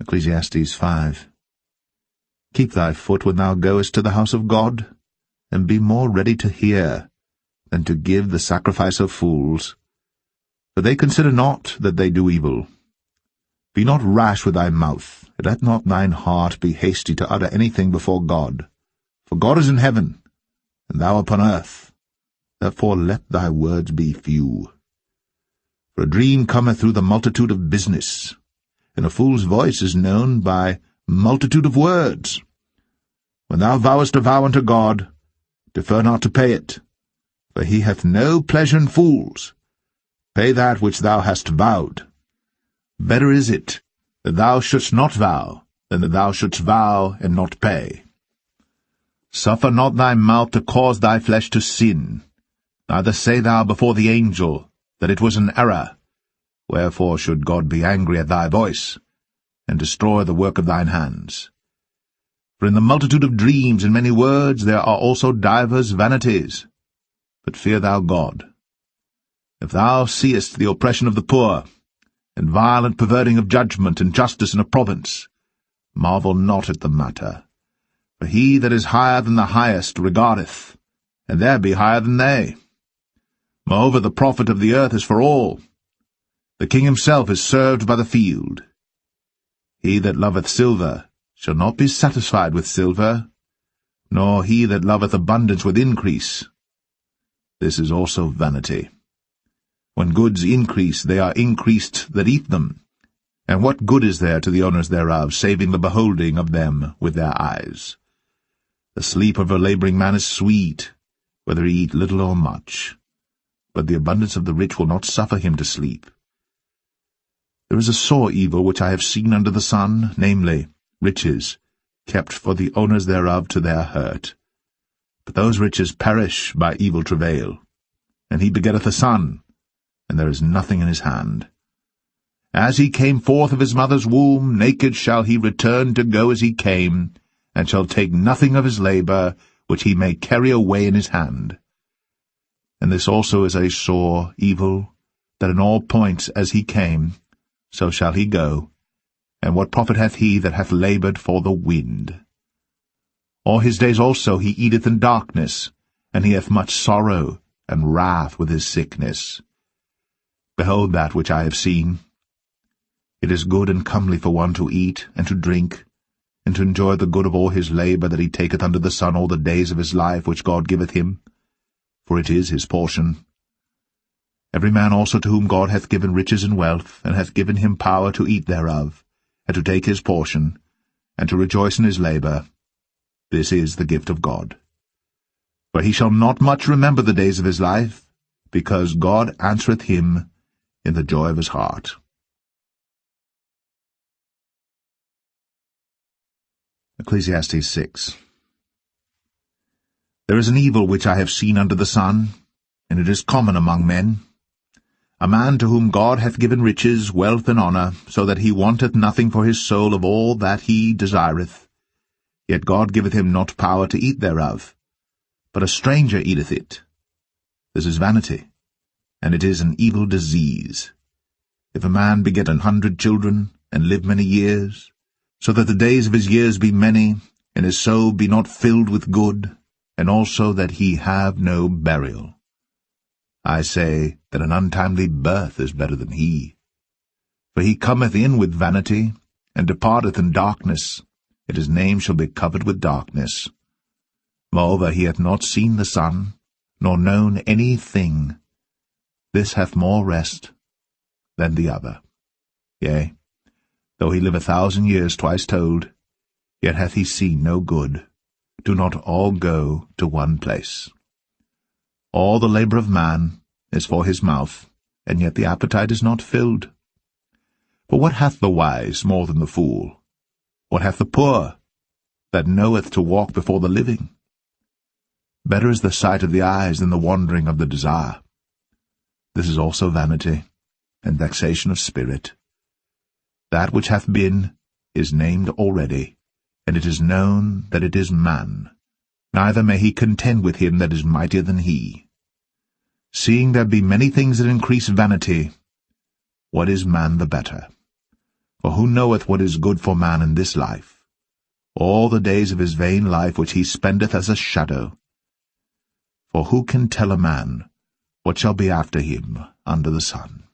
Ecclesiastes 5. Keep thy foot when thou goest to the house of God, and be more ready to hear than to give the sacrifice of fools. For they consider not that they do evil. Be not rash with thy mouth, and let not thine heart be hasty to utter anything before God. For God is in heaven, and thou upon earth. Therefore let thy words be few. For a dream cometh through the multitude of business, and a fool's voice is known by multitude of words. When thou vowest a vow unto God, defer not to pay it, for he hath no pleasure in fools. Pay that which thou hast vowed. Better is it that thou shouldst not vow, than that thou shouldst vow and not pay. Suffer not thy mouth to cause thy flesh to sin, neither say thou before the angel that it was an error. Wherefore should God be angry at thy voice, and destroy the work of thine hands? For in the multitude of dreams and many words there are also divers vanities. But fear thou God. If thou seest the oppression of the poor, and violent perverting of judgment and justice in a province, marvel not at the matter. For he that is higher than the highest regardeth, and there be higher than they. Moreover, the profit of the earth is for all. The king himself is served by the field. He that loveth silver shall not be satisfied with silver, nor he that loveth abundance with increase. This is also vanity. When goods increase, they are increased that eat them. And what good is there to the owners thereof, saving the beholding of them with their eyes? The sleep of a labouring man is sweet, whether he eat little or much. But the abundance of the rich will not suffer him to sleep. There is a sore evil which I have seen under the sun, namely, riches, kept for the owners thereof to their hurt. But those riches perish by evil travail. And he begetteth a son, and there is nothing in his hand. As he came forth of his mother's womb, naked shall he return to go as he came, and shall take nothing of his labour, which he may carry away in his hand. And this also is a sore evil, that in all points as he came, so shall he go. And what profit hath he that hath laboured for the wind? All his days also he eateth in darkness, and he hath much sorrow and wrath with his sickness. Behold that which I have seen. It is good and comely for one to eat and to drink, and to enjoy the good of all his labour that he taketh under the sun all the days of his life which God giveth him, for it is his portion. Every man also to whom God hath given riches and wealth, and hath given him power to eat thereof, and to take his portion, and to rejoice in his labour, this is the gift of God. For he shall not much remember the days of his life, because God answereth him in the joy of his heart. Ecclesiastes 6. There is an evil which I have seen under the sun, and it is common among men. A man to whom God hath given riches, wealth, and honour, so that he wanteth nothing for his soul of all that he desireth. Yet God giveth him not power to eat thereof, but a stranger eateth it. This is vanity, and it is an evil disease. If a man beget 100 children, and live many years, so that the days of his years be many, and his soul be not filled with good, and also that he have no burial, I say that an untimely birth is better than he. For he cometh in with vanity, and departeth in darkness, and his name shall be covered with darkness. Moreover, he hath not seen the sun, nor known any thing. This hath more rest than the other. Yea, though he live 1,000 years twice told, yet hath he seen no good. Do not all go to one place. All the labour of man is for his mouth, and yet the appetite is not filled. For what hath the wise more than the fool? What hath the poor, that knoweth to walk before the living? Better is the sight of the eyes than the wandering of the desire. This is also vanity, and vexation of spirit. That which hath been is named already, and it is known that it is man. Neither may he contend with him that is mightier than he. Seeing there be many things that increase vanity, what is man the better? For who knoweth what is good for man in this life? All the days of his vain life which he spendeth as a shadow. For who can tell a man what shall be after him under the sun?